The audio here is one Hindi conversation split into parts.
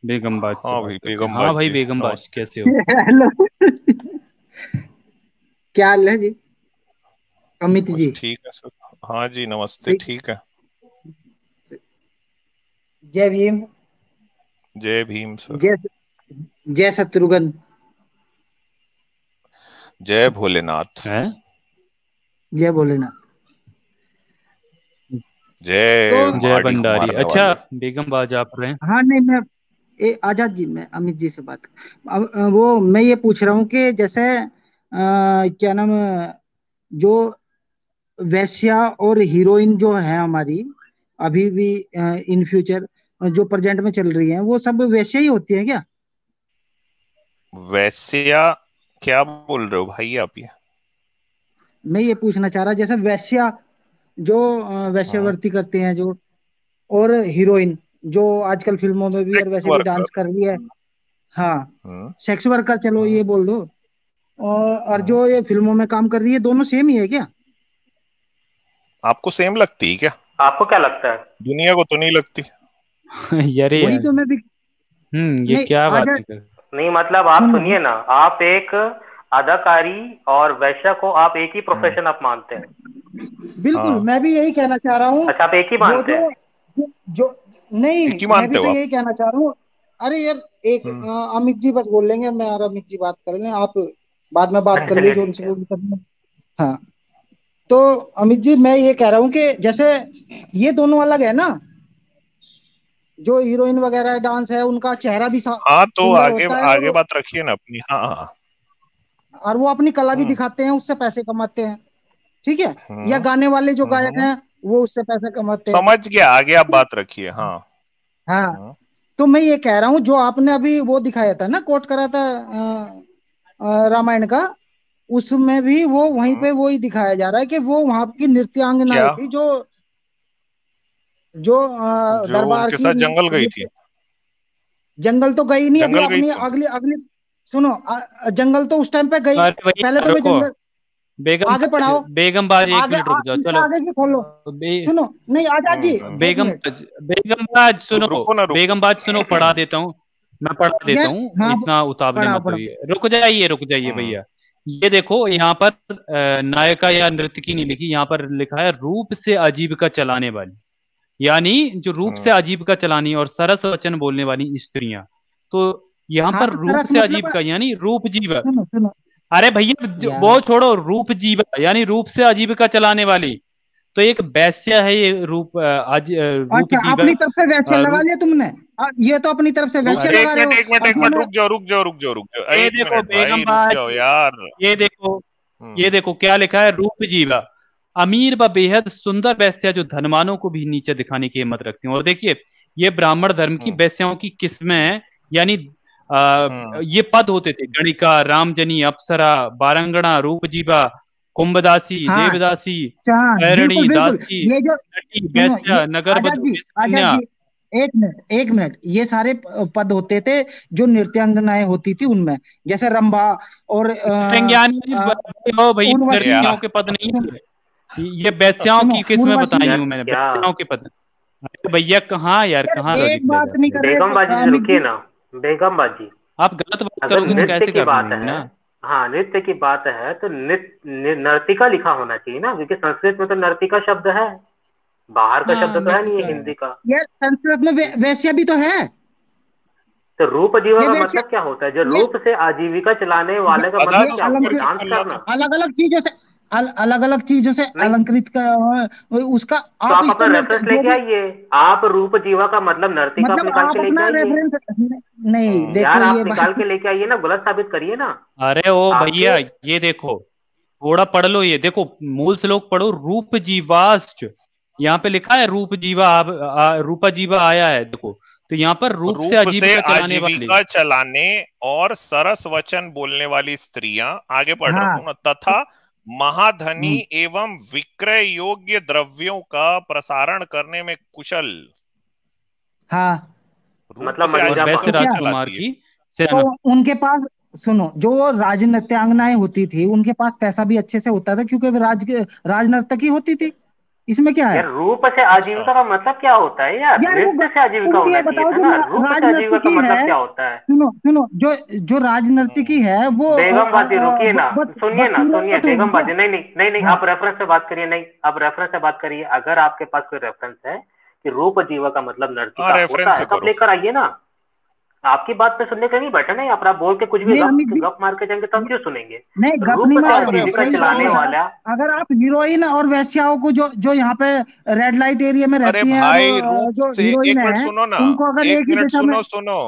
बेगमबाज से हाँ बात भाई, करते हैं। हाँ बेगमबाज भाई जी बेगमबाज, नमस्ते। कैसे हो? हेलो। क्या हाल है जी? अमित बस जी। ठीक है सर। हाँ जी नमस्ते, सही। ठीक है। जय भीम। जय भीम सर। जय जय शत्रुघ्न। जय भोलेनाथ। हैं? जय भोलेनाथ। जय तो जय महाडी को भंडारी। मारने अच्छा, वाले। बेगमबाज आप रहे हैं? हाँ, नहीं मैं आजाद जी, मैं अमित जी से बात वो मैं ये पूछ रहा हूँ कि जैसे क्या नाम जो वेश्या और हीरोइन जो है हमारी, अभी भी इन फ्यूचर जो प्रेजेंट में चल रही है, वो सब वैसे ही होती है क्या? वैश्या? क्या बोल रहे हो भाई आप ये? मैं ये पूछना चाह रहा, जैसे वेश्या जो हाँ। वेश्यावृत्ति करते हैं जो, और हीरोइन जो आजकल फिल्मों में भी और सेक्स वैसे भी डांस वर्कर। कर रही है। हाँ। हम्म। सेक्स वर्कर, चलो हम्म। ये बोल दो। और हम्म। जो ये फिल्मों में काम कर रही है, दोनों सेम ही है क्या? आपको सेम लगती है क्या? आपको क्या लगता है? दुनिया को तो नहीं लगती। अरे वही यार, तो मैं भी। ये नहीं क्या आजा, बातें कर। नहीं मतलब आप सुनो। सुनिए ना, आप एक अदाकारी और वैश्या को आप एक ही हम्म। प्रोफेशन आप मानते हैं? बिल्कुल, हाँ। मैं भी यही कहना चाह रहा हूँ। अच्छा, आप एक ही वो मानते हैं? जो एक नहीं, ही मैं भी मानते हो तो आप? यही कहना चाह रहा हूँ। अरे यार, एक हम्म। अमित जी बस बोल लेंगे, मैं और अमित जी बात कर लें, आप बाद में बात कर चलिए लीजिए ठीक उनसे, है। वो भी करना। हाँ। तो अमित जी, मैं ये कह रहा हूँ कि जैसे ये दोनों अलग है ना, जो हीरोइन वगैरह डांस है, उनका चेहरा भी हाँ तो सुंदर आगे होता है, आगे और बात रखिए ना अपनी। हाँ हाँ। वो अपनी कला भी हम्म। दिखाते हैं, उससे पैसे कमाते हैं। ठीक है। या हम्म। गाने वाले जो गायक हम्म। हैं, वो उससे पैसे कमाते हैं। समझ गया, आगे आप बात रखिए। हाँ। हाँ। हम्म। तो मैं ये कह रहा हूँ, जो आपने अभी वो दिखाया था ना, कोट करा था रामायण का, उसमें भी वो वहीं हम्म। पे वो ही दिखाया जा रहा है कि वो वहां की नृत्यांगनाएं क्या? थी, जो जो जो दरबार उनके की साथ जंगल गई थी? जंगल तो गई नहीं, अभी जंगल गई अपनी थी उनके? अगली अगली। सुनो, जंगल तो उस टाइम पे गई। अरे पहले भैया तो वे रुको। जंगल। आगे बेगमबाज, पढ़ाओ। बेगमबाज एक आगे मिनट रुक जाओ, चलो। आगे की खोलो। बे सुनो, नहीं आजाद जी, एक मिनट। बेगमबाज, बेगमबाज सुनो। रुको ना, रुको। बेगमबाज सुनो, पढ़ा देता हूँ। मैं पढ़ा देता यार, हूँ, हाँ, इतना उतावले पढ़ाओ मत पढ़ाओ। होइए। रुक जाइए हम्म। भैया। ये देखो यहाँ पर नायिका या नर्तकी नहीं लिखी, यहाँ पर लिखा है रूप से आजीविका चलाने वाली। यानी जो रूप से हम्म। आजीविका चलानी और सरस वचन बोलने वाली स्त्रियां। तो यहाँ हाँ, पर तो रूप तरस से मतलब। आजीविका यानी रूप जीव। सुनो सुनो अरे भैया वो यार। छोड़ो, रूप जीवा यानी रूप से आजीविका चलाने वाली। तो एक वैश्या है ये रूप रूप अच्छा, जीवा। अपनी तरफ से वैश्य लगा रूप। लिया तुमने। ये तो अपनी तरफ से वैश्य अरे अरे लगा रहे हो, और एक जो मिनट, हमें। रुक जाओ रुक जाओ रुक जाओ रुक जाओ, ये एक देखो मिनट भाई, रुक बेगमबाज, जाओ यार। ये देखो, हम्म। ये देखो क्या लिखा है, रूप जीवा अमीर व बेहद सुंदर वैश्या जो धनवानों को भी नीचे दिखाने की हिम्मत रखती हैं। और देखिए, ये ब्राह्मण धर्म की हम्म। वैश्याओं की किस्में हैं। यानी हम्म। ये पद होते थे: गणिका, रामजनी, अप्सरा, बारंगना, रूपजीवा, कुंभदासी, हाँ, देवदासी, हाँ, बैरणी, बिल्कुल बिल्कुल। दासी, ये जो नटी, सुनो, ये वैश्या, आजाद नगरवधु, जी, आजाद निष्कन्या। जी, एक मिनट एक मिनट, ये सारे पद होते थे जो नृत्यांगनाएं होती थी उनमें, जैसे रंभा और नृत्यंगिनी हो भैया, उर्वशी। या नर्तकियों के पद नहीं है। ये वैश्याओं सुनो, की किस्में उर्वशी। बताई यार हूँ मैंने, क्या? वैश्याओं के पद। अरे भैया कहाँ यार, यार, कहाँ एक लॉजिक ले बात नहीं जाते हो? कर रहे बेगम बाजी से अमित रुकिए जी। ना। बेगम बाजी, आप गलत बात अगर करोगे तो नृत्य कैसे की कर बात लूंगी है, ना। हाँ नृत्य की बात है, तो नर्तिका लिखा होना चाहिए ना, क्योंकि संस्कृत में तो नर्तिका शब्द है। बाहर का शब्द हाँ तो है नहीं है नृत्य। हिंदी का। यार, संस्कृत में वैश्य भी तो है। तो रूप जीवा ये का वैश्य, मतलब क्या होता है? जो ये रूप से आजीविका चलाने ये, वाले का आजाद मतलब ये क्या उसको होता फिर है? से डांस खोलना करना? था। अलग अलग चीजों से, अलग अलग चीजों से नहीं, अलंकृत उसका। तो आप आप इसको अपना रेफरेंस जो लेके भी, आइए। आप रूप जीवा का मतलब नर्तिका आप मतलब निकाल आप के लेके अपना आइए। रेफरेंस। नहीं, हम्म। देखो यार आप ये निकाल बात। के लेके आइए ना, गलत साबित करिए ना। अरे ओ आपके भैया, ये देखो, थोड़ा पढ़ लो, ये देखो मूल श्लोक पढ़ो। रूप जीवाश्च, यहाँ पे लिखा है रूप जीवा, रूपा जीवा आया है देखो। तो यहाँ पर रूप से रूप से आजीविका चलाने वाले। आजीविका चलाने और सरस वचन बोलने वाली स्त्रियां, आगे पढ़ रहा हाँ। हूं ना, तथा महाधनी हम्म, एवं विक्रय योग्य द्रव्यों का प्रसारण करने में कुशल। हाँ। रूप मतलब से और मंजा वैश्य तो पान। क्या, आजीविका राजकुमार चलाती है। की तो सेना। उनके पास, सुनो, जो राजनृत्यांगनाएं होती थी, उनके पास पैसा भी अच्छे से होता था, क्योंकि वे राजनर्तकी होती थी। इसमें क्या है? यार रूप से आजीविका का मतलब क्या होता है यार? यार वो नृत्य से आजीविका तुम होना ये चाहिए बताओ, था जो ना, रूप से आजीविका का राजनर्तकी मतलब है, क्या होता है? सुनो सुनो, जो जो राजनर्तकी है वो बेगम बाजी रुकिए ना, सुनिए ना, सुनिए, बदसूरत बेगम होगी बाजी, नहीं नहीं नहीं नहीं, क्या? हाँ आप रेफरेंस से बात करिए, नहीं आप रेफरेंस से बात करिए। अगर आपके पास कोई रेफरेंस है कि रूप जीवा का मतलब हाँ नर्तिका होता रेफरेंस है से तो आप करो। लेकर आइए ना। आपकी बात पे सुनने के नहीं बैठे ना, आप बोल के कुछ भी नहीं अमित जी, गप मार के जाएंगे तो हम क्यों सुनेंगे? नहीं गप रूप नहीं से मार आप रहे हैं, आजीविका सही रेफरेंस बात चलाने ढूंढो। है। वाला। अगर आप हीरोइन और वेश्याओं को जो यहाँ पे रेड लाइट एरिया में अरे रहती हैं, वो भाई रूप जो से, हीरोइन एक मिनट है, सुनो ना, उनको अगर एक एक ही मिनट दिशा में, सुनो सुनो,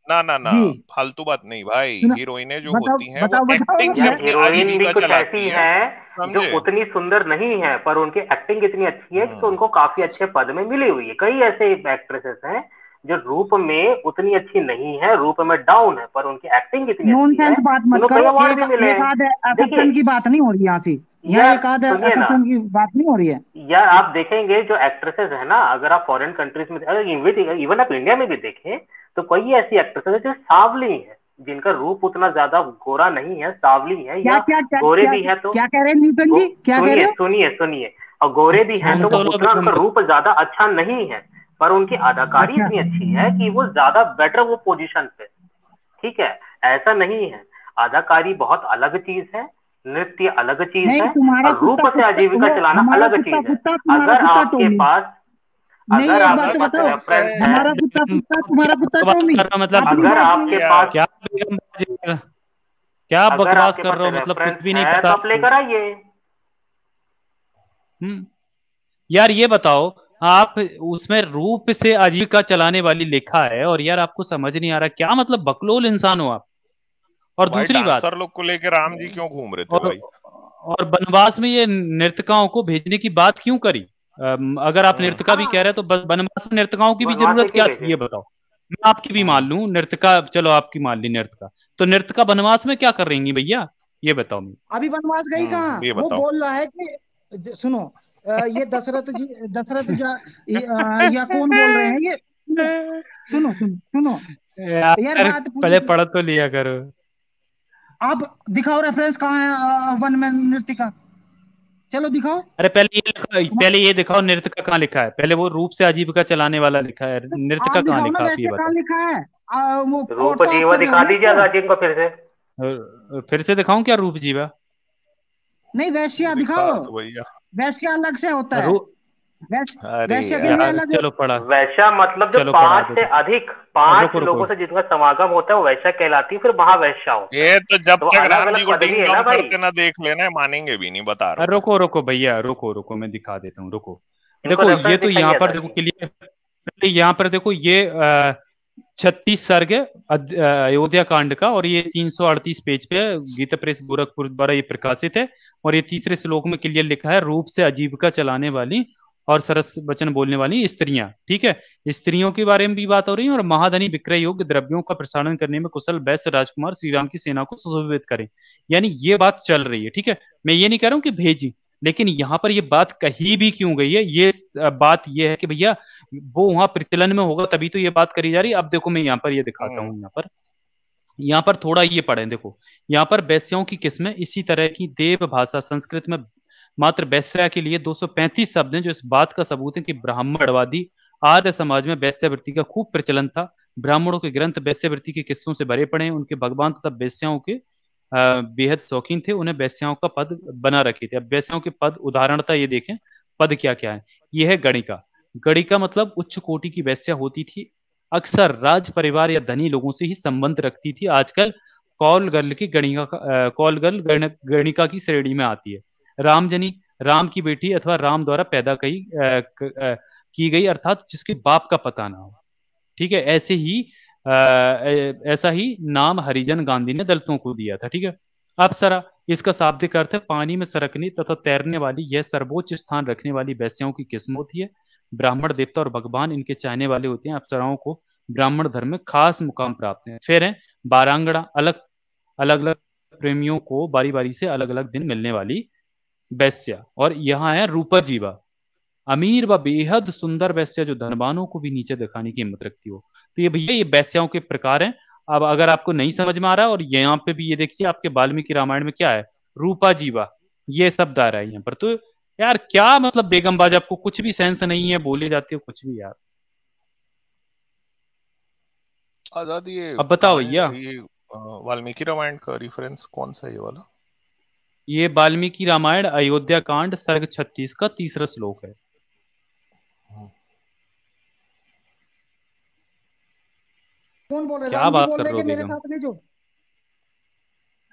ना ना ना, जी फालतू बात नहीं भाई। सुना, हीरोइनें जो बताओ होती हैं वो बताओ बताओ एक्टिंग से यार मैं, अपनी हीरोइन भी आजीविका कुछ चलाती ऐसी हैं, है जो समझे? उतनी सुंदर नहीं है, पर उनकी एक्टिंग इतनी अच्छी है कि हम्म। उनको काफी अच्छे पद में मिली हुई है। कई ऐसे एक्ट्रेसेस हैं जो रूप में उतनी अच्छी नहीं है, रूप में डाउन है, पर उनकी एक्टिंग इतनी अच्छी है नॉनसेंस बात कि मत उनको कई करो। अवार्ड एक भी मिले एक हैं। आध देखिए एक्शन की बात नहीं हो रही यहाँ से, यहाँ यार, एक आध सुनिए ना एक्शन की बात नहीं हो रही है। यार, आप देखेंगे जो एक्ट्रेसेस है ना, अगर आप फॉरेन कंट्रीज में, अगर इवन आप इंडिया में भी देखें तो कई ऐसी एक्ट्रेसेस है जो सांवली है, जिनका रूप उतना ज्यादा गोरा नहीं है, सांवली है, क्या या क्या क्या गोरे क्या भी है तो क्या कह रहे हैं न्यूटन जी, क्या कह रहे सुनिए हो? सुनिए सुनिए, और गोरे भी हैं तुम तो वो तो लोग उतना, उनका रूप ज्यादा अच्छा नहीं है, पर उनकी अदाकारी अच्छा, इतनी अच्छी है कि वो ज्यादा बेटर वो पोजीशन पे। ठीक है, ऐसा नहीं है। अदाकारी बहुत अलग चीज है, नृत्य अलग चीज नहीं है, तुम्हारा और रूप कुत्ता से कुत्ता, आजीविका वो चलाना हमारा अलग कुत्ता चीज है। कुत्ता, तुम्हारा अगर कुत्ता आपके टोमी। पास नहीं अगर एक बात आपके तो अलग पास बताओ, कौन सा रेफरेंस है? है, हमारा कुत्ता कुत्ता, तुम्हारा क्या कुत्ता बकवास टोमी। कर रहा हो, मतलब अपनी अगर बात आपके नहीं, यार पास क्या बेगमबाजी क्या अगर बकवास आपके कर पास रहे हो, मतलब रेफरेंस कुछ भी नहीं है पता तो आप आपको। लेकर आइए। हम्म। यार ये बताओ, आप उसमें रूप से आजीविका चलाने वाली लिखा है और यार आपको समझ नहीं आ रहा, क्या मतलब बकलोल इंसान हो आप। तो और भाई दूसरी बात, डांसर लोग को लेके राम जी क्यों घूम रहे थे और भाई? और बनवास में ये नर्तकाओं को भेजने की बात क्यों करी? अगर आप हम्म। नर्तका भी कह रहे हैं हाँ, तो बनवास में नर्तकाओं की भी बनवास से जरूरत क्यों क्या थी, भेजे? ये बताओ। मैं आपकी भी मान हम्म। लूं नर्तका, चलो आपकी मान ली नर्तका, तो नर्तका बनवास में क्या कर रही भैया, ये बताओ मुझे। अभी बनवास गई कहाँ? ये वो बताओ। बोल रहा है कि सुनो, ये दशरथ जी, दशरथ या कौन बोल रहे हैं ये? सुनो सुनो सुनो, यार यार बात पूरी पहले सुनो। पढ़ तो लिया करो। आप दिखाओ रेफरेंस कहाँ है, वन मैन नृत्य का, चलो दिखाओ। अरे पहले ये दिखाओ नृतका कहाँ लिखा है, पहले वो रूप से आजीविका चलाने वाला लिखा है, आप नृतका कहाँ दिखाओ ना, लिखा, आप ये वैसे कहाँ बताओ। लिखा है? वो रूप कोट तो आप जीवा कर रहे हो दिखा ना दीजिए इसको। अगर जिनको फिर से। फिर से दिखाऊं क्या रूप जीवा? नहीं वैश्या दिखा दिखाओ, दो भैया। वैश्या अलग से होता है, रू अरे वैश्या के लिए यार, यार अलग। चलो पढ़ा, वैश्या मतलब जो चलो पढ़ा पांच दो से तो। अधिक, पांच रुको रुको, लोगों से जिनका समागम होता है वो वैश्या कहलाती है, फिर महावैश्या होता है। ये तो जब तो वो तक अलग राम जी अलग को पदवी डिंग है ना डोंग भाई। करते ना देख लेना, मानेंगे भी नहीं, बता रहा हूं मैं। रुको रुको भैया, रुको रुको, मैं दिखा देता हूँ, रुको। इनको देखो ये रेफरेंस तो यहाँ दिखाइए पर अदा देखो जी। क्लियर, यहाँ पर देखो ये 36 सर्ग है अयोध्या कांड का, और ये 338 पेज पे गीता प्रेस गोरखपुर द्वारा ये प्रकाशित है। और ये तीसरे श्लोक में क्लियर लिखा है, रूप से आजीविका चलाने वाली और सरस वचन बोलने वाली स्त्रियां, ठीक है। स्त्रियों के बारे में भी बात हो रही है, और महाधनी विक्रय योग्य द्रव्यों का प्रसारण करने में कुशल वैश्य राजकुमार श्री राम की सेना को सुशोभित करें। यानी ये बात चल रही है, ठीक है। मैं ये नहीं कह रहा हूं कि भेजी, लेकिन यहाँ पर ये बात कही भी क्यों गई है, ये बात ये है कि भैया वो वहां प्रचलन में होगा तभी तो ये बात करी जा रही है। अब देखो मैं यहाँ पर ये दिखाता हम्म। हूँ, यहाँ पर थोड़ा ये पढ़ें, देखो यहाँ पर वैश्याओं की किस्में इसी तरह की देव भाषा संस्कृत में मात्र वैश्या के लिए 235 शब्द हैं, जो इस बात का सबूत है कि ब्राह्मणवादी आर्य समाज में वैश्यावृत्ति का खूब प्रचलन था। ब्राह्मणों के ग्रंथ वैश्यावृत्ति के किस्सों से भरे पड़े हैं। उनके भगवान तथा वैश्याओं के बेहद शौकीन थे, उन्हें वैश्याओं का पद बना रखे थे। अब वैश्याओं के पद उदाहरणता ये देखें, पद क्या क्या है। ये है गणिका। गणिका मतलब उच्च कोटि की वैश्या होती थी, अक्सर राज परिवार या धनी लोगों से ही संबंध रखती थी। आजकल कॉल गर्ल की कॉल गर्ल गणिका की श्रेणी में आती है। रामजनी, राम की बेटी अथवा राम द्वारा पैदा की गई, अर्थात जिसके बाप का पता ना हो, ठीक है। ऐसा ही नाम हरिजन गांधी ने दलितों को दिया था, ठीक है। अप्सरा, इसका शाब्दिक अर्थ है पानी में सरकने तथा तैरने वाली, यह सर्वोच्च स्थान रखने वाली वैश्याओं की किस्म होती है। ब्राह्मण देवता और भगवान इनके चाहने वाले होते हैं। अप्सराओं को ब्राह्मण धर्म में खास मुकाम प्राप्त है। फिर है बारांगड़ा, अलग अलग प्रेमियों को बारी बारी से अलग अलग दिन मिलने वाली वैश्या। और यहाँ है रूपा जीवा, अमीर व बेहद सुंदर वैश्या, जो धनवानों को भी नीचे दिखाने की हिम्मत रखती हो। तो ये भैया ये वैश्याओं के प्रकार हैं। अब अगर आपको नहीं समझ में आ रहा, और यहाँ पे भी ये देखिए आपके वाल्मीकि रामायण में क्या है, रूपा जीवा, ये शब्द आ रहा है यहाँ पर। तो यार क्या मतलब बेगमबाज, आपको कुछ भी सेंस नहीं है, बोले जाते हो कुछ भी यार। आजाद, ये अब बताओ कहाँ भैया। है ये वाल्मीकि रामायण का रेफरेंस कौन सा है ये वाला? ये वाल्मीकि रामायण अयोध्या कांड सर्ग 36 का 3रा श्लोक है। कौन बोल रहे? क्या राम जी बात बोल कर रहे रहे हो कि मेरे बेगम? साथ में जो।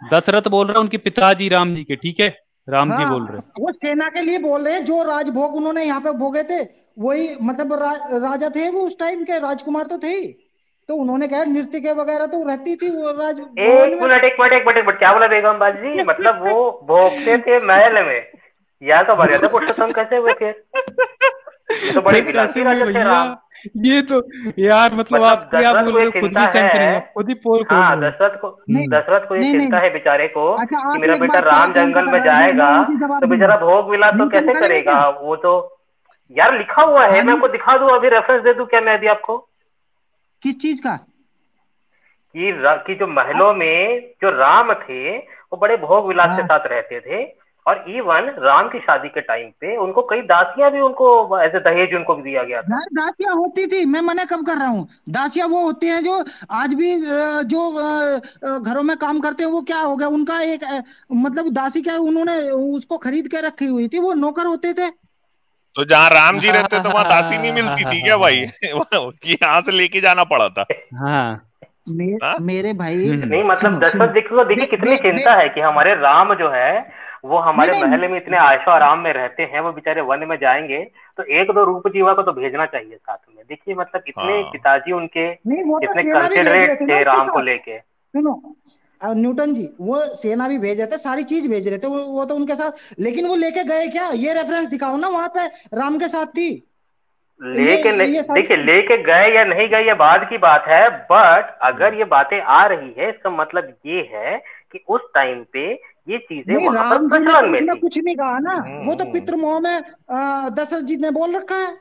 दशरथ बोल रहा है, उनके पिताजी राम जी के, ठीक है, राम जी बोल हाँ, रहे। वो सेना के लिए बोल रहे हैं, जो राजभोग उन्होंने यहाँ पे भोगे थे, वही मतलब राजा थे वो, उस टाइम के राजकुमार तो थे ही। तो उन्होंने कहा नृत्य के वगैरह तो रहती थी वो राजभवन एक में। मिनट एक मिनट एक मिनट एक मिनट, क्या बोला बेगम बाजी? मतलब वो भोगते थे महल में, या तो मर्यादा पुरुषोत्तम कैसे हुए फिर? ये तो बड़े कैसे विलासी हुए राजा थे भैया? राम। ये तो यार मतलब मतलब आप क्या दशरथ बोल को रहे ये हो, खुद चिंता भी सेंस नहीं, है। आप खुद ही पोल खोल हाँ, रहे हो। नहीं दशरथ को ये नहीं चिंता नहीं। है बेचारे को अच्छा, कि आप मेरा एक बेटा बात राम कैंसिल जंगल में कर रहे हो, मैं जाएगा उनकी जवाब तो बेचारा दूंगा। भोग विलास तो न्यूटन कैसे करेंगे क्या? करेगा वो तो। यार लिखा हुआ है, मैं आर्मी आपको दिखा दूं, अभी रेफरेंस दे दूं क्या मैं अभी आपको? किस चीज का? कि जो महलों में जो राम थे वो बड़े भोग विलास के हाँ साथ रहते थे। और इवन राम की शादी के टाइम पे उनको कई दासियां भी उनको एज ए दहेज उनको दिया गया था। यार, दासियां होती थी, मैं मना कब कर रहा हूँ। दासियां वो होती हैं जो आज भी जो घरों में काम करते हैं, वो क्या हो गया उनका एक मतलब दासी क्या, उन्होंने उसको खरीद के रखी हुई थी, वो नौकर होते थे। तो जहाँ राम जी रहते तो वहां दासी नहीं मिलती थी क्या भाई? कि यहाँ से लेके जाना पड़ा था? हाँ। हाँ? मेरे भाई, नहीं मतलब सुनो सुनो। दशरथ देखो, देखिए बे, कितनी बे, बे, चिंता है कि हमारे राम जो है वो नहीं हमारे महल में इतने नहीं। आयशो आराम में रहते हैं, वो बेचारे वन में जाएंगे तो एक दो रूप जीवा को तो भेजना चाहिए साथ में। देखिए मतलब इतने हाँ। पिताजी उनके नहीं, वो तो इतने सेना भी भेज रहे कंसिडरेट थे ना थे उसके राम को साथ। लेके। सुनो, न्यूटन जी, वो सेना भी भेज रहे थे, सारी चीज भेज रहे थे, वो तो उनके साथ, लेकिन वो लेके गए क्या, ये रेफरेंस दिखाओ ना, वहां पे राम के साथ थी ये लेके ये देखिए, सारी। लेके गए या नहीं गए ये बाद की बात है, बट अगर ये बातें आ रही है इसका मतलब ये है कि उस टाइम पे ये चीजें नहीं, वहां पर राम जी ने प्रचलन तो में उसमें थी। कुछ नहीं कहा ना। वो तो हम्म। पितृमोह में दशरथ जी ने बोल रखा है।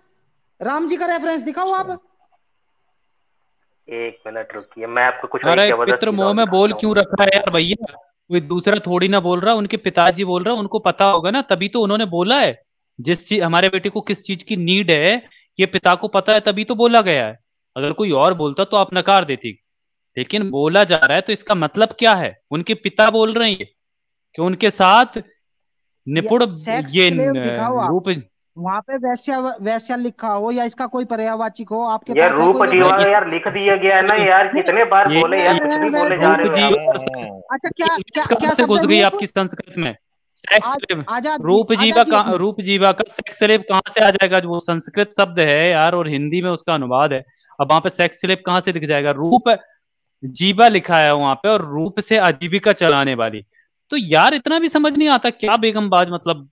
राम जी का रेफरेंस दिखाओ अच्छा। आप। एक मिनट रुकिए, मैं आपको कुछ वही अरे जबरदस्त पितृ चीज मोह और में बोल दिखाता हूँ। क्यों रखा है यार भैया? कोई दूसरा थोड़ी ना बोल रहा, उनके पिताजी बोल रहा, उनको पता होगा ना, तभी तो उन्होंने बोला है। जिस चीज हमारे बेटे को किस चीज की नीड है, ये पिता को पता है, तभी तो बोला गया है। अगर कोई और बोलता तो आप नकार देती, लेकिन बोला जा रहा है तो इसका मतलब क्या है? उनके पिता बोल रहे हैं ये, कि उनके साथ या निपुण सेक्स ये स्लेव दिखाओ आप। रूप। वहां पे वैश्या वैश्या लिखा हो, या इसका कोई पर्यायवाची हो, आपके यार पास है रूप कोई जीवा रेफरेंस? यार लिख दिया गया है ना नहीं, यार, नहीं कितने बार ये बोले यार, कुछ भी बोले जा रूप रहे हो जी, यार। अच्छा, क्या क्या इंग्लिश कहाँ क्या से शब्द है? घुस गई रूप। आपकी संस्कृत में? Sex slave. आजाद जी, रूप जीवा आजाद जी, का, एक मिनट। रूप जीवा का सेक्स स्लेव कहाँ से आ जाएगा? जो वो संस्कृत शब्द है यार, और हिंदी में उसका अनुवाद है। अब वहां पे सेक्स स्लेव कहाँ से दिख जाएगा? रूप जीवा लिखा है वहां पे, और रूप से आजीविका चलाने वाली। तो यार इतना भी समझ नहीं आता क्या बेगमबाज, मतलब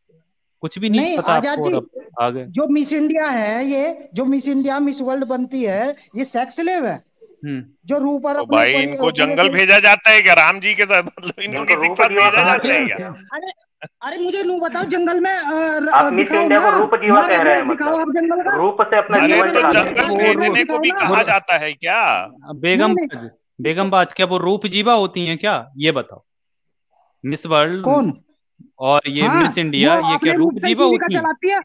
कुछ भी नहीं नहीं पता आजाद आपको, और जी, अब आ गए। जो मिस इंडिया है, ये जो मिस इंडिया मिस वर्ल्ड बनती है, ये सेक्स स्लेव है। हम्म। जो रूप और तो अपने भाई इनको पूरे जंगल भेजा जाता है क्या राम जी के साथ? मतलब इनको इनको किसी के रूप साथ जीवा भेजा कहाँ से जाता है आ क्या? गया? अरे, अरे मुझे नू बताओ, जंगल में आप मिस दिखाओ इंडिया ना। को रूप जीवा वहां कह रहे हैं, रेफरेंस दिखाओ मतलब आप जंगल का। रूप से अपना अरे जंगल जीवन का तो रेफरेंस चलाते जंगल थे। दिखाओ, वो रेफरेंस भेजने को दिखाओ भी ना। कहा जाता है क्या? नहीं नहीं। बेगमबाज, बेगमबाज क्या वो रूप जीवा होती हैं क्या? ये बताओ। मिस वर्ल्ड कौन? और ये हाँ, मिस वो इंडिया, ये क्या अपने रूप रूप से जीवा जीविका होती हैं? चलाती है।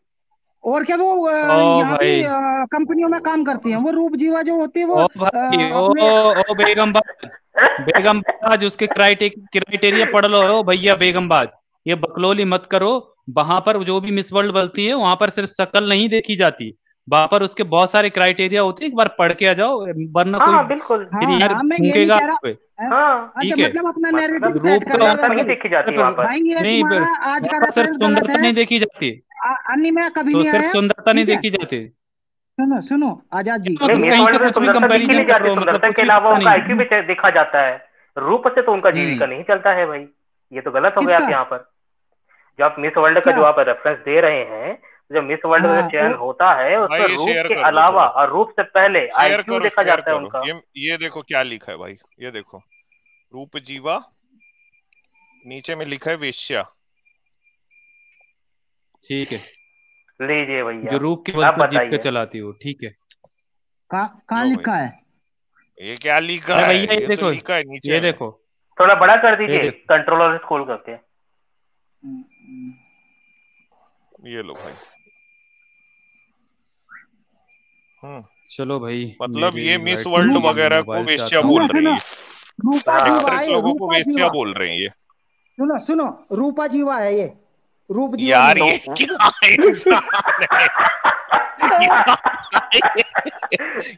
और क्या, वो ओ यहाँ की भाई, कंपनियों में काम करती हैं, वो रूप जीवा जो होती है, वो ओ भाई, अपने। ओ बेगमबाज, बेगमबाज उसके क्राइटेरिया पढ़ लो। ओ भैया बेगमबाज, ये बकलोली मत करो। वहां पर जो भी मिस वर्ल्ड बनती है, वहां पर सिर्फ शक्ल नहीं देखी जाती, वहां पर उसके बहुत सारे क्राइटेरिया होते हैं। एक बार पढ़ के आ जाओो, वरना हाँ कोई हाँ बिल्कुल। फिर हाँ यार हाँ, मैं ये नहीं फूकेगा कह आप पे। रहा। हाँ अच्छा, ठीक है। मतलब अपना मतलब नैरेटिव रूप सेट कर का रहे हो सुंदरता नहीं भाई। देखी जाती सिर्फ वहां पर। भाई, ये नहीं, तुम्हारा आज वहां का पर सिर्फ रेफरेंस गलत सुंदरता है। नहीं देखी जाती, अन्य में कभी तो नहीं सिर्फ आया। सुंदरता नहीं ठीक है, देखी जाती। सुनो सुनो आजाद जी, क्या नहीं, मतलब मिस कहीं से वर्ल्ड में कुछ भी सुंदरता दिखी कंपैरिजन नहीं कर जाती, रहे हो, मतलब सुंदरता के कुछ भी अलावा पता उनका नहीं। आईक्यू भी देखा जाता है। रूप से तो उनका जीविका हम्म। नहीं चलता है भाई। ये तो गलत हो गया आप किसका? यहाँ पर। जो आप मिस वर्ल्ड का क्या? जो आप रेफरेंस दे रहे हैं, जो मिस वर्ल्ड का जो हाँ, चयन होता है भाई उसमें ये रूप शेयर के कर दो अलावा थोड़ा। और रूप से पहले शेयर आईक्यू करो, देखा शेयर जाता है करो। उनका। ये देखो क्या लिखा है भाई, ये देखो। रूप जीवा, नीचे में लिखा है वेश्या। ठीक है। लीजिए भैया, जो रूप के बल आप पर जीविका बताइए। चलाती हो, ठीक है। कहाँ लो भाई, लिखा है? ये क्या लिखा अरे है? भैया ये ये तो देखो, लिखा है नीचे ये में। देखो, थोड़ा बड़ा कर ये दीजिए, देखो। कंट्रोलर से खोल करके। ये लो भाई। चलो भाई, मतलब ये मेरी मिस लाइट वर्ल्ड चली गई, वगैरह को मोबाइल वेश्या चाहता हूँ। बोल रही है, रूपा जीवा एक्ट्रेस है, लोगों को रूपा वेश्या जीवा। बोल रही है। सुनो सुनो, रूपा जीवा है ये, रूप जीवा यार नहीं ये है। क्या इंसान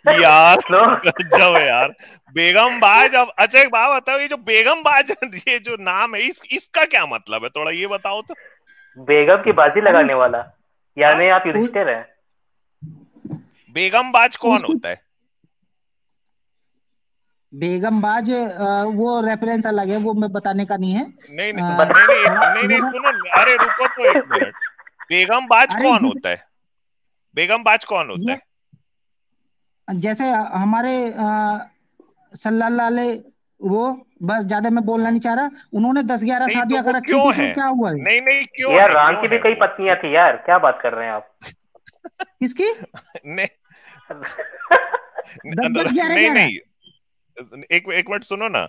है यार लो गजब है यार। बेगम बाज। अब अच्छा एक बात बताओ, ये जो बेगम बाज ये जो नाम है इसका क्या मतलब है, थोड़ा ये बताओ तो। बेगम की बाजी अरे लगाने वाला, यानी हाँ, आप युधिष्ठिर हैं। बेगम बाज कौन उसकी होता है? बेगम बाज वो रेफरेंस अलग है, वो मैं बताने का नहीं है। नहीं नहीं अ, नहीं नहीं थोड़ा नहीं नहीं, मेरा, सुनो। अरे रुको तो एक मिनट। बेगम बाज अरे कौन होता है? बेगम बाज कौन होता ये है? जैसे हमारे सल्लल्लाहु अलैहि, वो, बस ज्यादा मैं बोलना हम्म। नहीं चाह रहा। उन्होंने 10-11 नहीं तो शादियां वो कर रखी क्यों थी, है? तो क्या हुआ है? नहीं नहीं, क्यों यार है, राम क्यों की भी है कई वो? पत्नियां थी यार, क्या बात कर रहे हैं आप? किसकी? नहीं 10-10, ग्यारह नहीं ग्यारह नहीं, एक एक मिनट सुनो ना।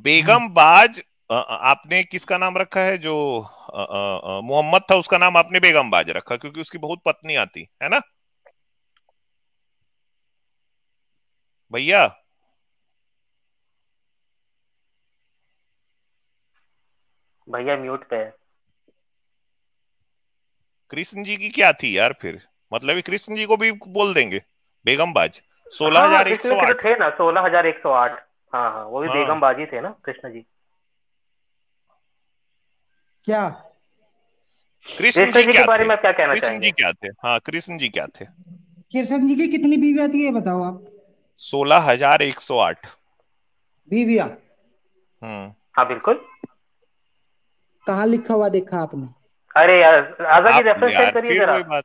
बेगम बाज आपने किसका नाम रखा है? जो मोहम्मद था उसका नाम आपने बेगम बाज रखा क्योंकि उसकी बहुत पत्नियां थी, है ना भैया? भैया म्यूट पे है। कृष्ण जी की क्या थी यार फिर? मतलब ये कृष्ण जी को भी बोल देंगे बेगम बाज? सोलह हाँ हाँ, हजार एक कृष्ण सौ जी के तो आठ थे ना 16,108। हाँ हाँ, वो भी हाँ बेगम बाजी थे ना कृष्ण जी। क्या? कृष्ण कृष्ण जी जी के क्या बारे थे? में आप क्या कहना कृष्ण जी चाहेंगे? क्या थे? हाँ कृष्ण जी क्या थे? कृष्ण जी की कितनी बीवियां थी ये बताओ आप। 16,108। बीवियां? हम्म। हाँ बिल्कुल। कहाँ लिखा हुआ देखा आपने? अरे यार आजा की आप रेफरेंस शेयर यार करिए फिर जरा। वही बात।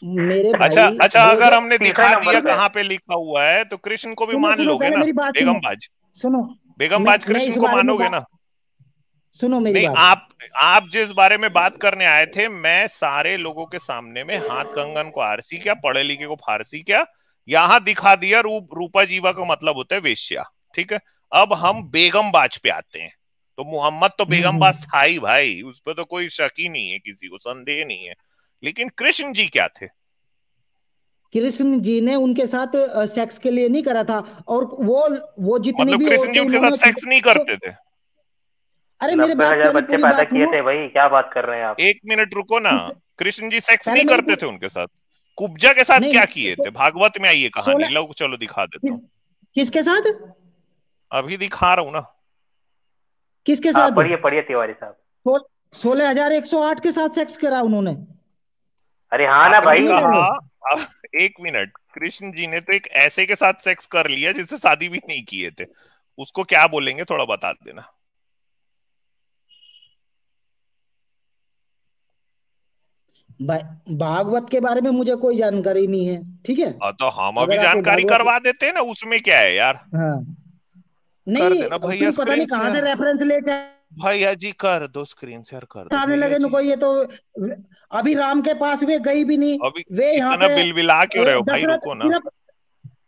मेरे अच्छा भाई, अच्छा, वो अगर जो, हमने तीसरे दिखा नंबर दिया पे है। कहाँ पे लिखा हुआ है तो कृष्ण को भी सुनो मान सुनो, लोगे पहले ना? मेरी बात सुनो। बेगम बाज। सुनो, बेगम बाज मैं कृष्ण इस को बारे में मानोगे ना? सुनो मेरी नहीं, बात। आप जिस बारे में बात करने आए थे, मैं सारे लोगों के सामने में हाथ कंगन को आरसी क्या, पढ़े लिखे को फारसी क्या, यहां दिखा दिया। रूपा जीवा का मतलब होता है वेश्या। ठीक है। अब हम बेगम बाज पे आते हैं। तो मोहम्मद तो बेगम बाज था ही भाई, उस पर तो कोई शक ही नहीं है, किसी को संदेह नहीं है। लेकिन कृष्ण जी क्या थे? कृष्ण जी ने उनके साथ सेक्स के लिए नहीं करा था। और वो जितनी मतलब भी कृष्ण जी औरतें उनके उन्होंने साथ सेक्स नहीं तो, करते थे? अरे मेरे बात 90,000 पहले बच्चे पूरी पैदा बात किए सुनो। थे भाई, क्या बात कर रहे हैं आप? एक मिनट रुको ना। किस, कृष्ण जी सेक्स पहले नहीं मेरी करते थे उनके साथ? कुब्जा के साथ नहीं क्या नहीं, किए थे? भागवत में आई है कहानी, 16, लो चलो दिखा देता हूँ। किसके साथ? अभी दिखा रहा हूँ ना। किसके हाँ साथ? पढ़िए पढ़िए तिवारी साहब। 16,108 के साथ सेक्स करा उन्होंने। अरे हाँ ना आपने ऐसे नहीं भाई। कह कहा। रहे? अब एक मिनट, कृष्ण जी ने तो एक ऐसे के साथ सेक्स कर लिया जिससे शादी भी नहीं किए थे। उसको क्या बोलेंगे, थोड़ा बता देना। भागवत के बारे में मुझे कोई जानकारी नहीं है, ठीक है। तो हम अभी अगर आपको जानकारी भागवत, करवा देते हैं ना, उसमें क्या है यार। हाँ, कर नहीं देना भैया तुम पता नहीं स्क्रीन कहाँ से शेयर। रेफरेंस लेके भैया जी कर दो, स्क्रीन शेयर कर दो आने भैया लगे जी। नको, ये तो अभी राम के पास वे गई भी नहीं। अभी वे यहाँ इतना पे बिलबिला क्यों रहे हो भाई, दशरथ रुको ना। सिर्फ,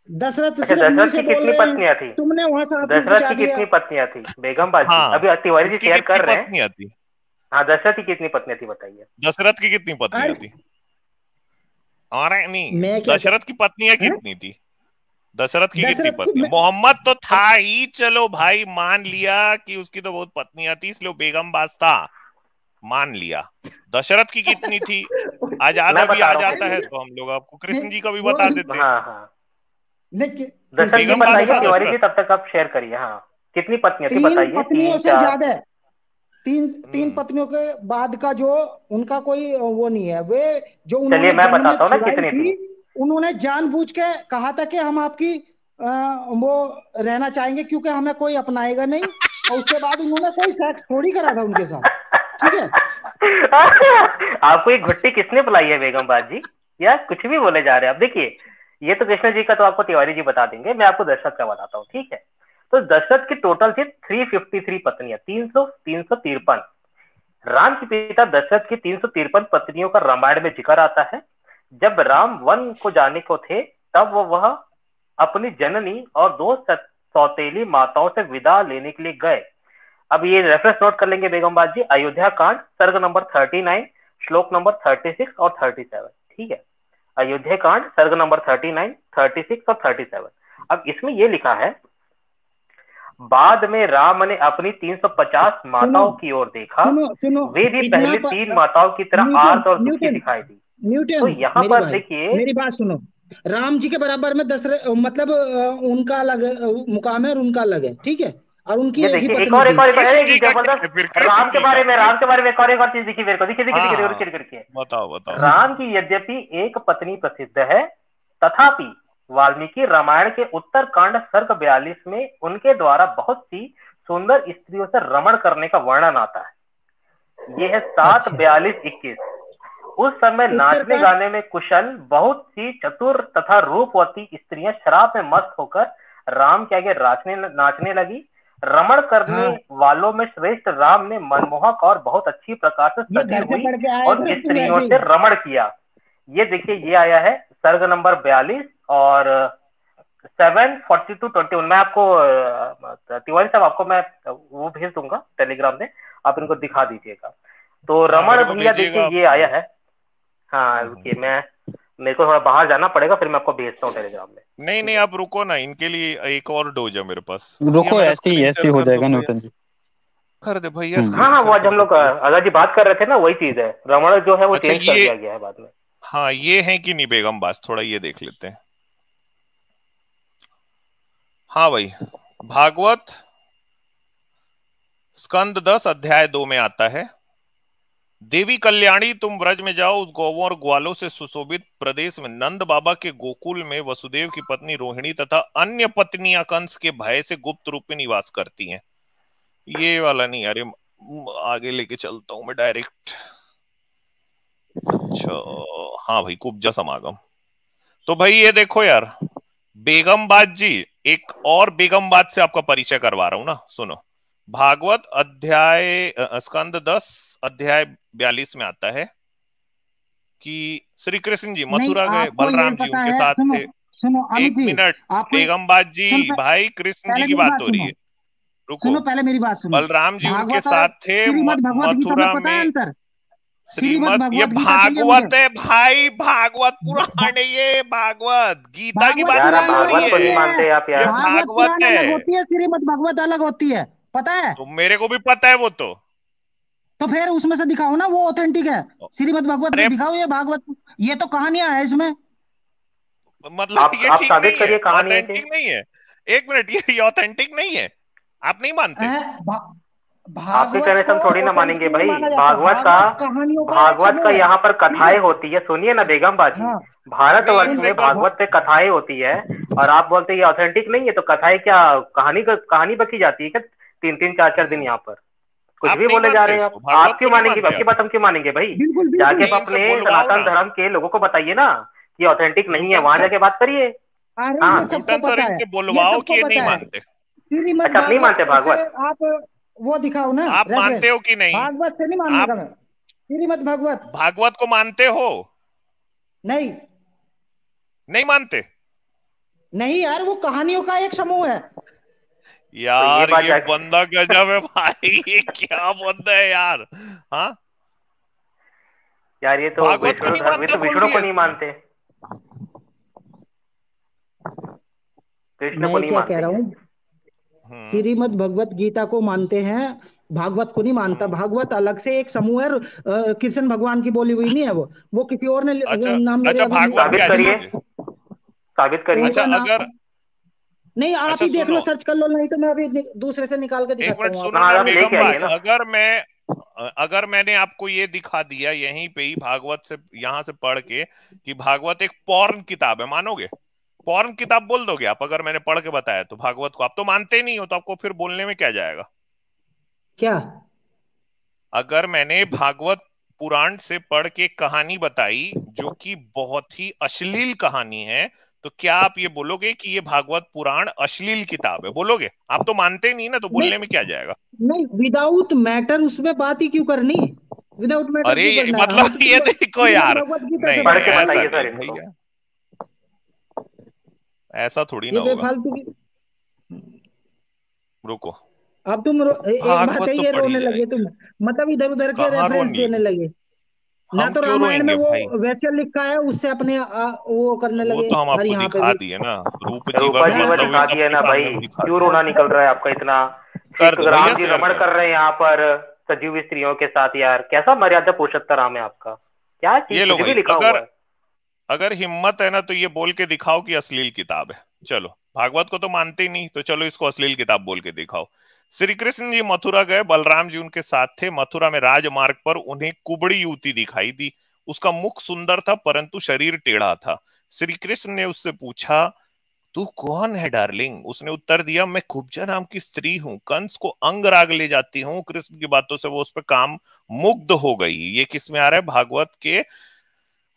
दशरथ अच्छा सिर्फ मुंह दशरथ से की बोल कितनी रहे हैं, पत्नियां थी? तुमने वहां से आंसू दशरथ बुझा की दिया। कितनी पत्नियां थी? बेगम बाजी हाँ, अभी तिवारी जी उसकी शेयर कितनी कर रहे हैं। पत्नियां थी? हाँ दशरथ की कितनी पत्नियां थी बताइए। दशरथ की कितनी पत्नियां अरे थी? अरे नहीं, मैं क्या दशरथ की पत्नियां है? कितनी थी? दशरथ की कितनी दशरथ की पत्नी? मोहम्मद तो था ही, चलो भाई मान लिया कि उसकी तो बहुत पत्नियां थी इसलिए वो बेगम बाज था, मान लिया। दशरथ की कितनी थी? आजाद मैं अभी बता आ रहा जाता हूँ। है तो हम लोग आपको नहीं कृष्ण जी का भी वो बता देते। हाँ हाँ, नहीं, दशरथ की कृष्ण बेगम जी बाज बताइए था बताओ। तिवारी जी, दशरथ। तब तक आप शेयर करिए। हाँ कितनी पत्नियां थी तीन बताइए, पत्नियों तीन से चार? ज्यादा है। तीन तीन हम्म। पत्नियों के बाद का जो उनका कोई वो नहीं है। वे जो चलिए उन्होंने मैं जन्म में बताता हूँ ना छुड़ाई कितनी थी, थी। उन्होंने जानबूझ के कहा था कि हम आपकी वो रहना चाहेंगे क्योंकि हमें कोई अपनाएगा नहीं। और उसके बाद उन्होंने कोई सेक्स थोड़ी करा था उनके साथ, ठीक है। आपको ये घुट्टी किसने पिलाई है बेगम बाजी? या कुछ भी बोले जा रहे हैं आप। देखिए ये तो कृष्ण जी का तो आपको तिवारी जी बता देंगे, मैं आपको दशरथ का बताता हूँ, ठीक है। तो दशरथ की टोटल थी 353 पत्नियां, 353। राम के पिता दशरथ की 353 पत्नियों का रामायण में जिक्र आता है। जब राम वन को जाने को थे तब वह अपनी जननी और दो सौतेली माताओं से विदा लेने के लिए गए। अब ये रेफरेंस नोट कर लेंगे बेगम बाजी, अयोध्या कांड सर्ग नंबर 39 श्लोक नंबर 36 और 37, ठीक है। अयोध्या कांड सर्ग नंबर 39, 36 और 37। अब इसमें ये लिखा है, बाद में राम ने अपनी 350 माताओं की ओर देखा, वे भी पहले 3 माताओं की तरह आर्त और दुखी दिखाई दी। तो यहाँ पर देखिए, मेरी बात सुनो, राम जी के बराबर में मतलब उनका अलग मुकाम है और उनका अलग है, ठीक है। और उनकी एक ही पत्नी एक और जबरदस्त राम के बारे में एक और चीज देखिए मेरे को, देखिए बताओ। राम की यद्यपि एक पत्नी प्रसिद्ध है, तथापि वाल्मीकि रामायण के उत्तर कांड सर्ग 42 में उनके द्वारा बहुत सी सुंदर स्त्रियों से रमण करने का वर्णन आता है। ये है 7:42-21। उस समय नाचने गाने में कुशल बहुत सी चतुर तथा रूपवती स्त्रियां शराब में मस्त होकर राम के आगे नाचने लगी। रमण करने वालों में श्रेष्ठ राम ने मनमोहक और बहुत अच्छी प्रकार से सजी हुई और स्त्रियों से रमण किया। ये देखिए, ये आया है सर्ग नंबर 42 और 7:42-21। मैं आपको तिवारी साहब, आपको मैं वो भेज दूंगा टेलीग्राम में, आप इनको दिखा दीजिएगा। तो रमण भैया देखिए ये आया है। हाँ रुकिए, मेरे को थोड़ा बाहर जाना पड़ेगा, फिर मैं आपको भेजता हूँ टेलीग्राम में। नहीं आप रुको ना, इनके लिए एक और डोज है मेरे पास। रुको, ऐसे ही हो जाएगा न्यूटन जी, कर दे भैया। हाँ, वो आज हम लोग आजाद जी बात कर रहे थे ना, वही चीज है। रमण जो है वो चेंज कर दिया गया है बाद में। हाँ, ये है कि नहीं बेगम बास, थोड़ा ये देख लेते हैं। हाँ भाई, भागवत स्कंद 10 अध्याय 2 में आता है, देवी कल्याणी तुम व्रज में जाओ, उस गौवों और ग्वालों से सुशोभित प्रदेश में नंद बाबा के गोकुल में वसुदेव की पत्नी रोहिणी तथा अन्य पत्नियां कंस के भय से गुप्त रूप में निवास करती हैं। ये वाला नहीं, अरे आगे लेके चलता हूं मैं डायरेक्ट। अच्छा हाँ भाई, कुब्जा समागम। तो भाई ये देखो यार, बेगमबाद जी, एक और बेगमबाद से आपका परिचय करवा रहा हूं ना, सुनो। भागवत अध्याय स्कंद 10 अध्याय 42 में आता है कि श्री कृष्ण जी मथुरा गए, बलराम जी उनके साथ थे। सुनो एक मिनट बेगमबाद जी, भाई कृष्ण जी की बात हो रही है, रुको। सुनो पहले मेरी बात सुनो। बलराम जी उनके साथ थे मथुरा में। श्रीमद ये भागवत है भाई, भागवत पुराण है, ये भागवत गीता की बात भागवत को नहीं मानते आप यार। भागवत है, होती है, श्रीमद भागवत अलग होती है, पता है? तो मेरे को भी पता है वो तो फिर उसमें से दिखाओ ना, वो ऑथेंटिक है। श्रीमद भागवत में दिखाओ ये भागवत, ये तो कहानियां है इसमें। मतलब ये ठीक नहीं है, ऑथेंटिक नहीं है। एक मिनट, ये ऑथेंटिक नहीं है, आप नहीं मानते? आपके कहने से हम थोड़ी ना मानेंगे भाई। भागवत का यहाँ पर कथाएं होती है, सुनिए ना बेगम बाजी। भारतवर्ष में भागवत पे कथाएं होती है और आप बोलते हैं ये ऑथेंटिक नहीं है, तो कथाएं क्या कहानी बकी जाती है क्या 3-3, 4-4 दिन यहाँ पर? कुछ भी बोले जा रहे हैं आप क्यों मानेंगे? आपकी बात हम क्यों मानेंगे भाई? जाके आप अपने सनातन धर्म के लोगों को बताइए ना कि ऑथेंटिक नहीं है, वहां जाके बात करिए। बोलवाओ कि ये नहीं मानते। अच्छा, आप नहीं मानते भागवत? आप वो दिखाओ ना, आप मानते हो कि नहीं? भागवत से नहीं मानूंगा मैं, श्रीमद भागवत को मानते हो? नहीं मानते? नहीं यार, वो कहानियों का एक समूह है यार। तो ये बंदा गजब है भाई, ये क्या बंदा है यार। हाँ यार, ये तो विष्णु को नहीं मानते, कृष्ण को नहीं मानते। कह रहा हूँ, श्रीमद भगवत गीता को मानते हैं, भागवत को नहीं मानता। भागवत अलग से एक समूह है, कृष्ण भगवान की बोली हुई नहीं है वो किसी और ने नाम साबित करिए। अच्छा, अगर नहीं आप ही देख लो, सर्च कर लो, नहीं तो मैं अभी दूसरे से निकाल के दिखाता हूँ। अगर मैंने आपको ये दिखा दिया यहीं पे ही भागवत से, यहाँ से पढ़ के कि भागवत एक पॉर्न किताब है, मानोगे? पॉर्न किताब बोल दोगे आप अगर मैंने पढ़ के बताया तो भागवत को? आप तो मानते ही नहीं हो, तो आपको फिर बोलने में क्या जाएगा? क्या? अगर मैंने भागवत पुराण से पढ़ के कहानी बताई जो कि बहुत ही अश्लील कहानी है, तो क्या आप ये बोलोगे कि ये भागवत पुराण अश्लील किताब है? बोलोगे? आप तो मानते ही नहीं ना, तो बोलने में क्या जाएगा? नहीं, विदाउट मैटर उसमें बात ही क्यों करनी? विदाउट मैटर अरे मतलब ये देखो यार, नहीं भैया, ऐसा थोड़ी ना होगा। रुको, अब तुम एक बात भागवत है, तो ये पढ़ी रोने लगे जाएगी। तुम, मतलब इधर उधर के कहाँ रेफरेंस रोने देने लगे? लगे। ना हम तो क्यों रामायण में रोएंगे भाई? वो वैसे लिखा है, उससे अपने वो करने वो लगे, तो हम और आपको यहाँ पे दिखा भी। दिए ना, रूप जीवा रूपा का मैं जीवा मतलब दिखा ये दिया सबके ना भाई, सामने हम दिखा क्यों दिए। रोना निकल रहा है आपका इतना? कर श्री दो राम भैया, जी शेयर रमण कर कर दो। रहे हैं यहाँ पर सजीव स्त्रियों के साथ, यार कैसा मर्यादा पुरुषोत्तम राम है आपका, क्या चीज ये लो कुछ भी भाई, लिखा हुआ अगर है। अगर हिम्मत है ना तो ये बोल के दिखाओ कि अश्लील किताब है। चलो, भागवत को तो मानते ही नहीं, तो चलो इसको अश्लील किताब बोल के दिखाओ। श्री कृष्ण जी मथुरा गए, बलराम जी उनके साथ थे। मथुरा में राजमार्ग पर उन्हें कुबड़ी युवती दिखाई दी। उसका मुख सुंदर था परंतु शरीर टेढ़ा था। श्री कृष्ण ने उससे पूछा, तू कौन है डार्लिंग? उसने उत्तर दिया, मैं कुब्जा नाम की स्त्री हूँ, कंस को अंग राग ले जाती हूँ। कृष्ण की बातों से वो उस पर काम मुग्ध हो गई। ये किस में आ रहा है? भागवत के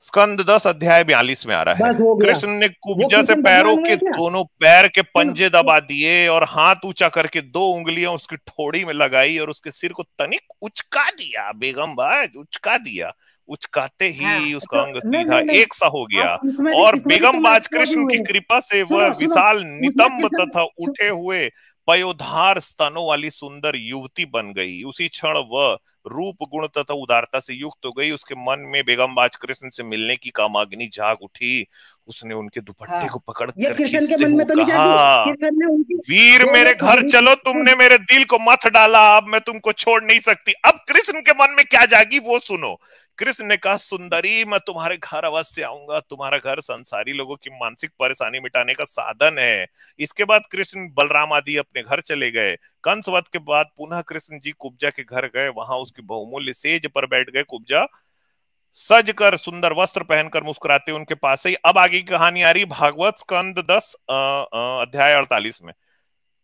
स्कंद 10 अध्याय 42 में आ रहा है। बस हो गया। कृष्ण ने वो कुब्जा से कृष्ण पैरों भगवान के हुए क्या? दोनों पैर के सुन पंजे दबा दिए और हाथ ऊंचा करके 2 उंगलियां उसकी ठोड़ी में लगाई और उसके सिर को तनिक उचका दिया। बेगम बाज, उचका दिया। उचकाते हाँ, ही उसका तो अंग नहीं सीधा नहीं नहीं, एक सा हो गया अब और इसमें भी बेगम तुम बाज एक्सपोज कृष्ण की हुए। कृपा से वह सुनो सुनो, विशाल उसमें नितंब कृष्ण तथा उठे हुए पयोधार स्तनों वाली सुंदर युवती बन गई। उसी क्षण वह रूप गुण तथा उदारता से युक्त हो गई। उसके मन में बेगमबाज कृष्ण से मिलने की कामाग्नि जाग उठी। उसने उनके दुपट्टे हाँ, को पकड़ ये कर कृष्ण के खींचते मन हुए में तो नहीं कहा, जागी। कृष्ण ने उनकी वीर जो वो मेरे घर कुबड़ी चलो, तुमने मेरे दिल को मत डाला, अब मैं तुमको छोड़ नहीं सकती। अब कृष्ण के मन में क्या जागी वो सुनो। कृष्ण ने कहा, सुंदरी मैं तुम्हारे घर अवश्य आऊंगा। तुम्हारा घर संसारी लोगों की मानसिक परेशानी मिटाने का साधन है। इसके बाद कृष्ण बलराम आदि अपने घर चले गए। कंसवध के बाद पुनः कृष्ण जी कुब्जा के घर गए। वहां उसकी बहुमूल्य सेज पर बैठ गए। कुब्जा सज कर सुंदर वस्त्र पहनकर मुस्कुराते उनके पास से। अब आगे की कहानी आ रही, भागवत स्कंद 10 अध्याय 48 में।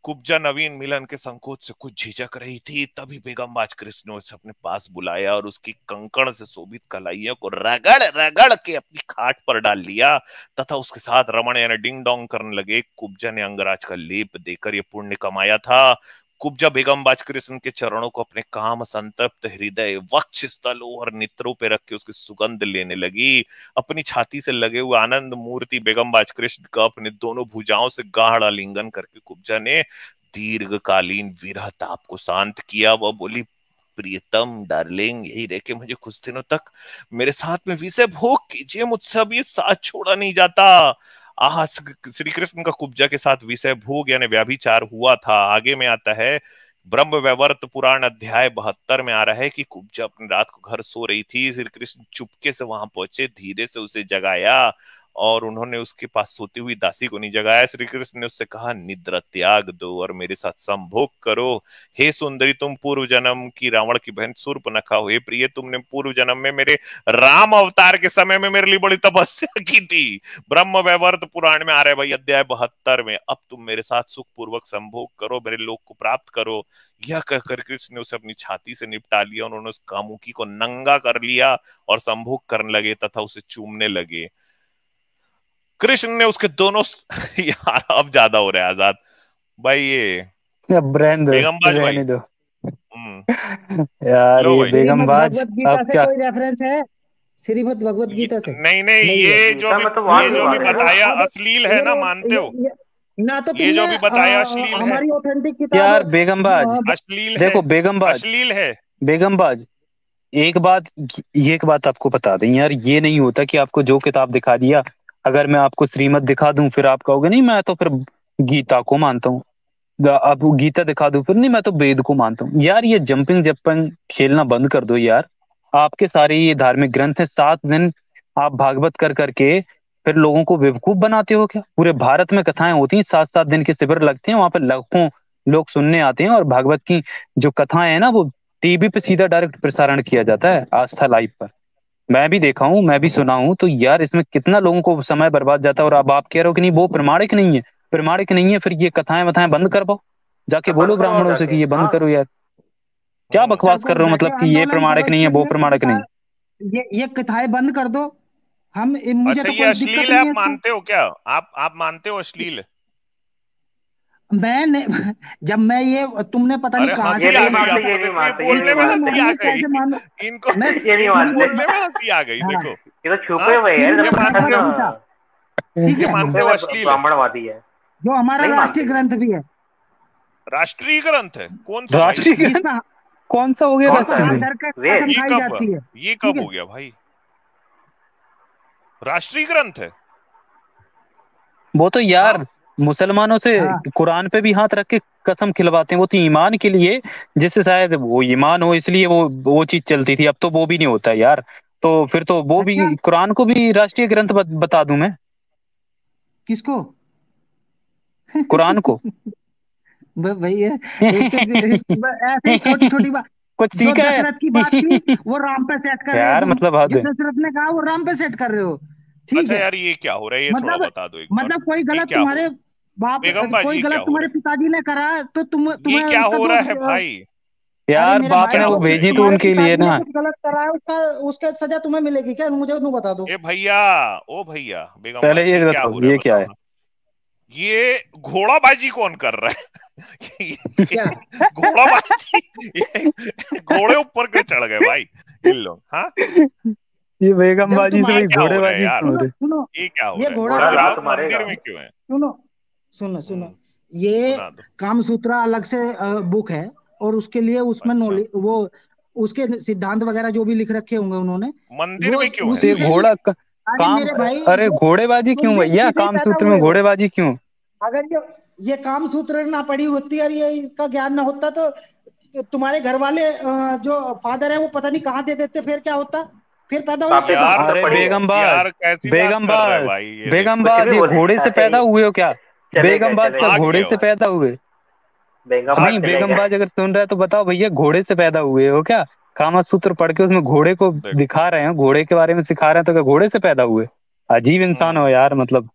कुब्जा नवीन मिलन के संकोच से कुछ झिझक रही थी, तभी बेगमबाज कृष्ण ने उसे अपने पास बुलाया और उसकी कंकड़ से शोभित कलाइयों को रगड़ रगड़ के अपनी खाट पर डाल लिया तथा उसके साथ रमण यानी डिंग डोंग करने लगे। कुब्जा ने अंगराज का लेप देकर यह पुण्य कमाया था। कुब्जा बेगमबाज कृष्ण के चरणों को अपने काम संतप्त हृदय, वक्ष स्थलों और नेत्रों पे रख के उसकी सुगंध लेने लगी। अपनी छाती से लगे हुए आनंद मूर्ति बेगमबाज कृष्ण का अपने दोनों भुजाओं से गाढ़ आलिंगन करके कुब्जा ने दीर्घकालीन विरह ताप को शांत किया। वह बोली, प्रियतम डार्लिंग, यही रह के मुझे कुछ दिनों तक मेरे साथ में विषय भोग कीजिए, मुझसे अब ये साथ छोड़ा नहीं जाता। आह, श्री कृष्ण का कुब्जा के साथ विषय भोग यानी व्याभिचार हुआ था। आगे में आता है, ब्रह्म वैवर्त पुराण अध्याय 72 में आ रहा है कि कुब्जा अपनी रात को घर सो रही थी। श्री कृष्ण चुपके से वहां पहुंचे, धीरे से उसे जगाया और उन्होंने उसके पास सोती हुई दासी को नहीं जगाया। श्री कृष्ण ने उससे कहा, निद्रा त्याग दो और मेरे साथ संभोग करो। हे सुंदरी, तुम पूर्व जन्म की रावण की बहन शूर्पणखा हो। हे प्रिय, तुमने पूर्व जन्म में मेरे राम अवतार के समय में मेरे लिए बड़ी तपस्या की थी। ब्रह्म वैवर्त पुराण में आ रहे भाई अध्याय 72 में। अब तुम मेरे साथ सुख पूर्वक संभोग करो, मेरे लोक को प्राप्त करो। यह कहकर कृष्ण ने उसे अपनी छाती से निपटा लिया। उन्होंने उस कामुकी को नंगा कर लिया और संभोग करने लगे तथा उसे चूमने लगे। कृष्ण ने उसके दोनों यार अब ज्यादा हो रहा है आजाद भाई, ये अब बेगमबाज भाई। रहने दो यार, लो ये भाई, श्रीमद् बेगमबाज भगवत गीता अब से क्या। कोई रेफरेंस है? श्रीमद् भगवत गीता से नहीं नहीं, नहीं है। ये जो गीता भी में तो वहां ये ये की जो भी बात है ना। बताया अब अश्लील है ना, मानते हो? ना तो ये जो तुमने भी बताया अश्लील है। हमारी ऑथेंटिक किताब यार बेगमबाज, अश्लील है। देखो बेगमबाज, अश्लील है। बेगमबाज एक बात, ये एक बात आपको बता दें यार, ये नहीं होता कि आपको जो किताब दिखा दिया, अगर मैं आपको श्रीमत दिखा दूं फिर आप कहोगे नहीं मैं तो फिर गीता को मानता हूँ। आप गीता दिखा दो फिर नहीं मैं तो वेद को मानता हूँ। यार ये जंपिंग जंपिंग खेलना बंद कर दो यार। आपके सारे ये धार्मिक ग्रंथ है, 7 दिन आप भागवत कर करके फिर लोगों को बेवकूफ बनाते हो क्या? पूरे भारत में कथाएं होती हैं, 7 7 दिन के शिविर लगते हैं, वहां पर लाखों लोग सुनने आते हैं और भागवत की जो कथाएं है ना वो टीवी पे सीधा डायरेक्ट प्रसारण किया जाता है, आस्था लाइव पर। मैं भी देखा हूँ, मैं भी सुना हूँ, तो यार इसमें कितना लोगों को समय बर्बाद जाता है। और अब आप कह रहे हो कि नहीं वो प्रमाणिक नहीं है, प्रमाणिक नहीं है फिर ये कथाएं वथाएं बंद कर पाओ, जाके बंद बोलो करो और ब्राह्मणों से जाके, कि ये बंद हाँ। करो यार। क्या बकवास कर सबको रहे हो, जाके मतलब कि ये आंदोलन प्रमाणिक करो नहीं कि है वो ये प्रमाणिक नहीं। ये कथाएं बंद कर दो। मुझे अच्छा, तो ये कोई दिक्कत अश्लील है, नहीं आप है इसमें। मानते हो क्या? आप मानते हो अश्लील? जब मैं ये तुमने पता नहीं अरे कहाँ ये से हंसी आ नहीं पढ़ गई लिया मानते, था। आपको, ये नहीं देखो ये मानते, ये नहीं बोलने में मैं मानते। हंसी आ मैं गई। कैसे मानूं? इनको मैं ये नहीं इनको श्रीमद् मानते। बोलने में हंसी आ गई, हाँ, देखो। ये तो छुपे हाँ, हुए हैं, ये श्रीमद् मानते भगवत हो? गीता, ठीक ये है, मानते छुपे हो हुए अश्लील है? ब्राह्मणवादी है। जो हमारा नहीं राष्ट्रीय मानते। ग्रंथ भी है। राष्ट्रीय ग्रंथ है कौन सा भाई? राष्ट्रीय ग्रंथ जिसमें कौन सा हो गया कौन सा राष्ट्रीय है? ग्रंथ? धर कर वेद। कसम ये खाई कब जाती है। ये ठीक कब है। हो गया भाई? राष्ट्रीय ग्रंथ है वो तो यार हाँ? मुसलमानों से हाँ कुरान पे भी हाथ रख के कसम खिलवाते हैं, वो तो ईमान के लिए, जिससे शायद वो ईमान हो इसलिए वो चीज चलती थी, अब तो वो भी नहीं होता यार। तो फिर तो वो अच्छा भी कुरान को भी राष्ट्रीय ग्रंथ बता दूं मैं, किसको? कुरान को। भैया एक तो ऐसे ही छोटी छोटी बात कुछ जो सीखा है दशरथ की बात की वो राम पे सेट कर रहे हो यार, तुम। मतलब हद जो है। दशरथ ने कहा वो राम पे सेट कर रहे हो। ठीक अच्छा है। यार ये क्या हो रहा है, ये थोड़ा मतलब बता दो एक बार। मतलब कोई ये गलत क्या हो तुम्हारे बाप बेगम कोई बाजी, क्या गलत हो तुम्हारे रहा है? पिताजी ने करा तो ये तुम्हें क्या उसका हो रहा है दोष भाई? अरे यार मेरे बाप भाई ने क्या वो हो रहा है? भेजी तो तुम्हारे उनके लिए पिताजी ने ना। कुछ गलत करा है उसका उसका सजा तुम्हें मिलेगी क्या? मुझे तुम बता दो। ए भैया, ओ भैया, बेगम पहले बाजी ये क्या बताओ हो रहा है ये क्या बताओ है? ना। ये घोड़ाबाजी कौन कर रहा है? क्या घोड़ाबाजी, ये घोड़े ऊपर क्यों चढ़ गए भाई इन लोग? हाँ ये बेगम जब बाजी से ये भाई क्या हो रहा है घोड़ेबाजी यार? क्यों हो सुनो रही? सुनो ये क्या हो ये रहा है? घोड़ा घोड़ा और लात लोग मारेगा। मंदिर में क्यों है? सुनो सुनो सुनो हम्म, ये सुना दो। कामसूत्रा अलग से बुक है और उसके लिए उसमें अच्छा, नॉलेज वो उसके सिद्धांत वगैरह जो भी लिख रखे होंगे उन्होंने मंदिर वो में क्यों है से उसी फिर? से ही। घोड़ा अरे काम, मेरे भाई अरे घोड़ेबाजी क्यों तुम भी भैया? उसी से ही काम पैदा सूत्र में हुए हो। घोड़ेबाजी क्यों? अगर ये काम सूत्र ना पढ़ी होती और ये इसका ज्ञान ना होता तो तुम्हारे घर वाले जो फादर है वो पता नहीं कहाँ दे देते, फिर क्या होता? फिर पैदा हो आपने जाते यार तुम। कहावत अरे पढ़ी है? बेगमबाज, यार कैसी बात कर रहा है बेगमबाज, भाई, ये देखो। कुछ बेगमबाज भी ये बोले घोड़े से अच्छा पैदा हुए हो क्या? चले गए बेगमबाज चले क्या गए। भाग घोड़े गए से हो। पैदा हुए? बेगमबाज नहीं चले गए। बेगमबाज अगर सुन रहा है तो बताओ भैया, घोड़े से पैदा हुए हो क्या? कामा सूत्र पढ़ के उसमें घोड़े को देखो। दिखा रहे हैं, घोड़े के बारे में सिखा रहे हैं, तो क्या घोड़े से पैदा हुए? अजीब इंसान हो हम्म यार, मतलब